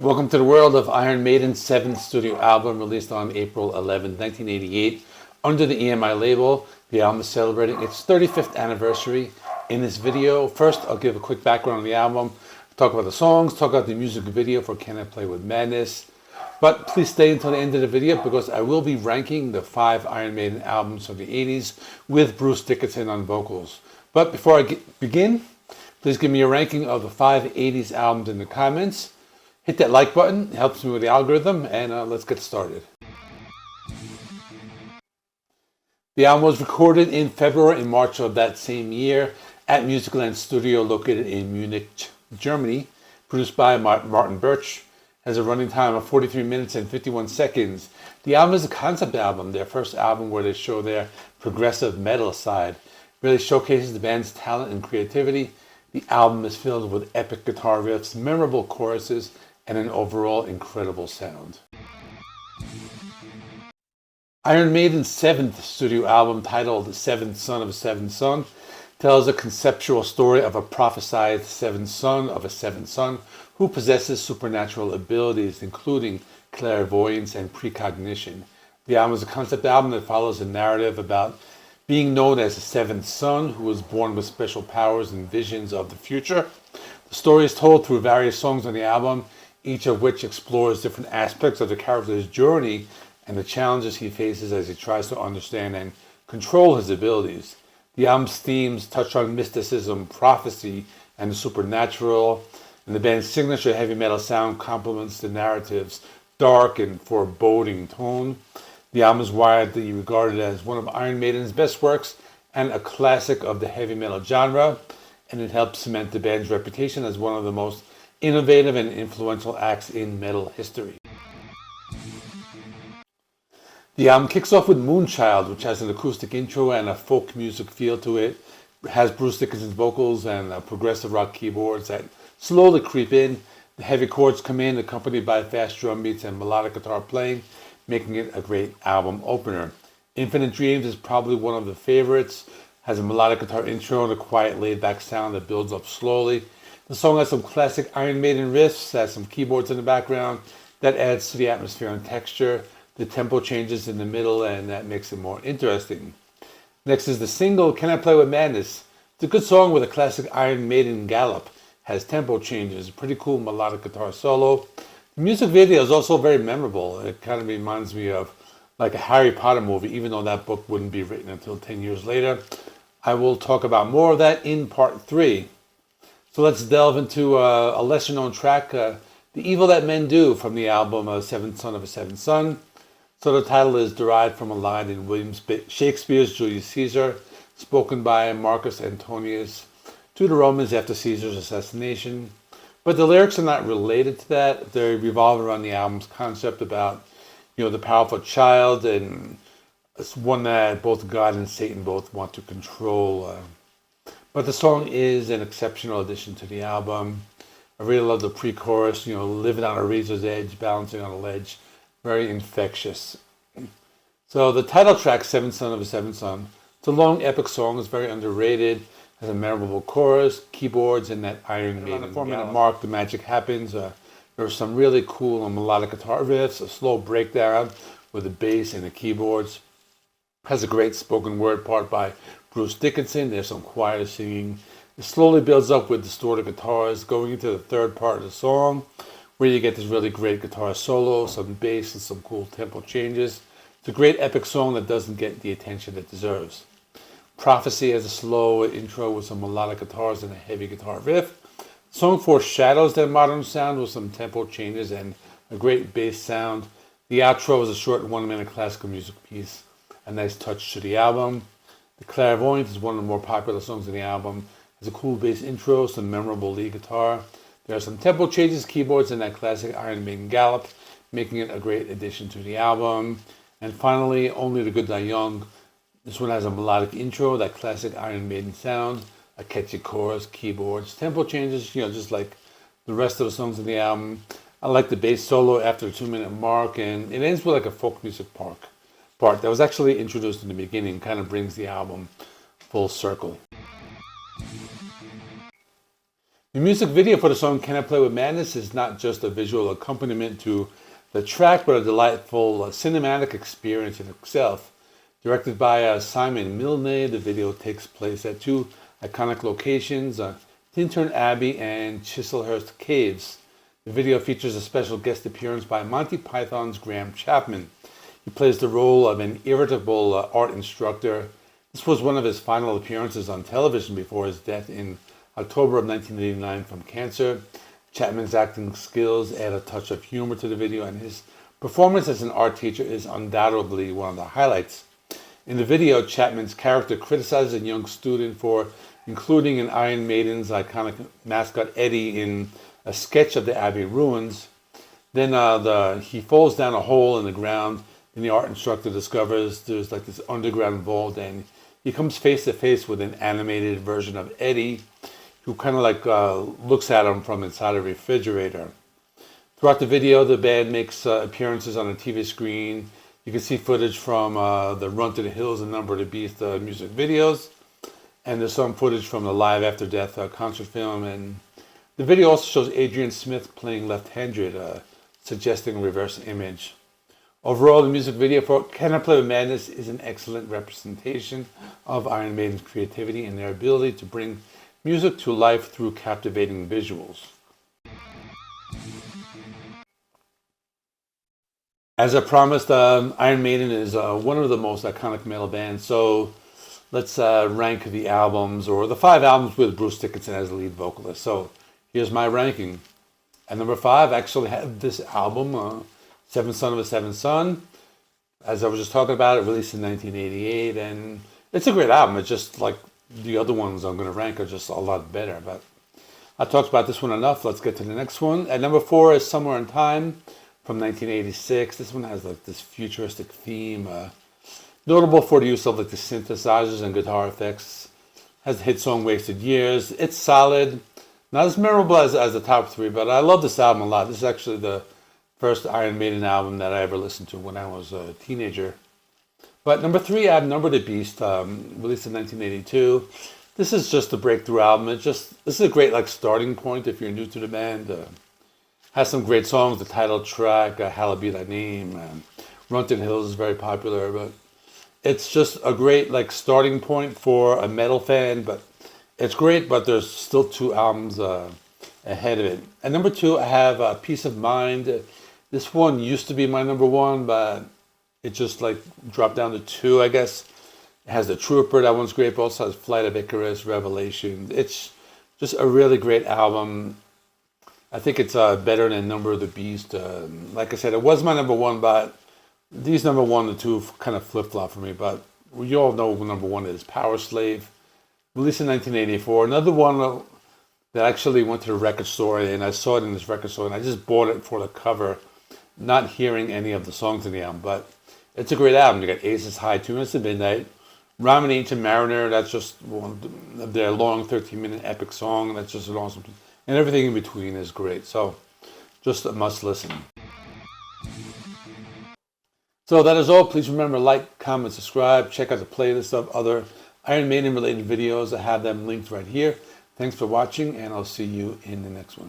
Welcome to the world of Iron Maiden's 7th studio album, released on April 11, 1988, under the EMI label. The album is celebrating its 35th anniversary. In this video, first I'll give a quick background on the album, talk about the songs, talk about the music video for Can I Play With Madness. But please stay until the end of the video because I will be ranking the 5 Iron Maiden albums of the 80s with Bruce Dickenson on vocals. But before I begin, please give me a ranking of the 5 80s albums in the comments. Hit that like button, it helps me with the algorithm, and let's get started. The album was recorded in February and March of that same year at Musicland Studio located in Munich, Germany. Produced by Martin Birch. Has a running time of 43 minutes and 51 seconds. The album is a concept album, their first album where they show their progressive metal side. Really showcases the band's talent and creativity. The album is filled with epic guitar riffs, memorable choruses, and an overall incredible sound. Iron Maiden's 7th studio album, titled The Seventh Son of a Seventh Son, tells a conceptual story of a prophesied seventh son of a seventh son who possesses supernatural abilities, including clairvoyance and precognition. The album is a concept album that follows a narrative about being known as a seventh son who was born with special powers and visions of the future. The story is told through various songs on the album, each of which explores different aspects of the character's journey and the challenges he faces as he tries to understand and control his abilities. The album's themes touch on mysticism, prophecy, and the supernatural, and the band's signature heavy metal sound complements the narrative's dark and foreboding tone. The album is widely regarded as one of Iron Maiden's best works and a classic of the heavy metal genre, and it helps cement the band's reputation as one of the most innovative and influential acts in metal history. The album kicks off with Moonchild, which has an acoustic intro and a folk music feel to it. It has Bruce Dickinson's vocals and progressive rock keyboards that slowly creep in. The heavy chords come in, accompanied by fast drum beats and melodic guitar playing, making it a great album opener. Infinite Dreams is probably one of the favorites. Has a melodic guitar intro and a quiet laid-back sound that builds up slowly. The song has some classic Iron Maiden riffs, has some keyboards in the background that adds to the atmosphere and texture. The tempo changes in the middle and that makes it more interesting. Next is the single Can I Play With Madness? It's a good song with a classic Iron Maiden gallop. Has tempo changes, pretty cool melodic guitar solo. The music video is also very memorable. It kind of reminds me of like a Harry Potter movie, even though that book wouldn't be written until 10 years later. I will talk about more of that in part 3. So let's delve into a lesser known track, The Evil That Men Do, from the album Seventh Son of a Seventh Son. So the title is derived from a line in William Shakespeare's Julius Caesar, spoken by Marcus Antonius to the Romans after Caesar's assassination. But the lyrics are not related to that. They revolve around the album's concept about, the powerful child, and it's one that both God and Satan both want to control. But the song is an exceptional addition to the album. I really love the pre-chorus, living on a razor's edge, balancing on a ledge. Very infectious. So the title track, Seventh Son of a Seventh Son, it's a long epic song. It's very underrated. Has a memorable chorus, keyboards, and that Iron Maiden. On the 4-minute mark, the magic happens. There are some really cool melodic guitar riffs, a slow breakdown with the bass and the keyboards. Has a great spoken word part by Bruce Dickinson. There's some choir singing. It slowly builds up with distorted guitars, going into the third part of the song, where you get this really great guitar solo, some bass, and some cool tempo changes. It's a great epic song that doesn't get the attention it deserves. Prophecy has a slow intro with some melodic guitars and a heavy guitar riff. The song foreshadows that modern sound with some tempo changes and a great bass sound. The outro is a short 1-minute classical music piece, a nice touch to the album. The Clairvoyant is one of the more popular songs in the album. It has a cool bass intro, some memorable lead guitar. There are some tempo changes, keyboards, and that classic Iron Maiden gallop, making it a great addition to the album. And finally, Only the Good Die Young. This one has a melodic intro, that classic Iron Maiden sound, a catchy chorus, keyboards, tempo changes, just like the rest of the songs in the album. I like the bass solo after the 2-minute mark, and it ends with like a folk music part that was actually introduced in the beginning, kind of brings the album full circle. The music video for the song Can I Play With Madness is not just a visual accompaniment to the track, but a delightful cinematic experience in itself. Directed by Simon Milne, the video takes place at two iconic locations, Tintern Abbey and Chislehurst Caves. The video features a special guest appearance by Monty Python's Graham Chapman. He plays the role of an irritable art instructor. This was one of his final appearances on television before his death in October of 1989 from cancer. Chapman's acting skills add a touch of humor to the video, and his performance as an art teacher is undoubtedly one of the highlights. In the video, Chapman's character criticizes a young student for including in Iron Maiden's iconic mascot Eddie in a sketch of the Abbey ruins. Then he falls down a hole in the ground, and the art instructor discovers there's like this underground vault, and he comes face to face with an animated version of Eddie, who kind of like looks at him from inside a refrigerator. Throughout the video, the band makes appearances on a TV screen. You can see footage from the Run to the Hills and Number of the Beast music videos, and there's some footage from the Live After Death concert film. And the video also shows Adrian Smith playing left-handed, suggesting a reverse image. Overall, the music video for Can I Play With Madness is an excellent representation of Iron Maiden's creativity and their ability to bring music to life through captivating visuals. As I promised, Iron Maiden is one of the most iconic metal bands, so let's rank the albums, or the 5 albums with Bruce Dickenson as the lead vocalist. So here's my ranking. At number 5, I actually have this album, Seventh Son of a Seventh Son. As I was just talking about, it released in 1988, and it's a great album. It's just like the other ones I'm going to rank are just a lot better. But I talked about this one enough. Let's get to the next one. At number 4 is Somewhere in Time from 1986. This one has like this futuristic theme, notable for the use of like the synthesizers and guitar effects. Has the hit song Wasted Years. It's solid. Not as memorable as the top 3, but I love this album a lot. This is actually the first Iron Maiden album that I ever listened to when I was a teenager. But number 3, I have Number of the Beast, released in 1982. This is just a breakthrough album. This is a great like starting point if you're new to the band. Has some great songs. The title track, Hallowed Be Thy Name, Run to the Hills is very popular. But it's just a great like starting point for a metal fan. But it's great, but there's still 2 albums ahead of it. At number 2, I have Peace of Mind. This one used to be my number 1, but it just like dropped down to 2, I guess. It has The Trooper, that one's great, but also has Flight of Icarus, Revelation. It's just a really great album. I think it's better than Number of the Beast. Like I said, it was my number 1, but these number 1 and 2 kind of flip-flop for me. But you all know what number 1 is. Power Slave, released in 1984. Another one that actually went to the record store, and I saw it in this record store, and I just bought it for the cover, not hearing any of the songs in the album. But it's a great album. You got Aces High, 2 Minutes to Midnight, Ramen Ancient Mariner. That's just one of their long 13-minute epic song. That's just an awesome. And everything in between is great. So just a must listen. So that is all. Please remember, like, comment, subscribe. Check out the playlist of other Iron Maiden related videos. I have them linked right here. Thanks for watching, and I'll see you in the next one.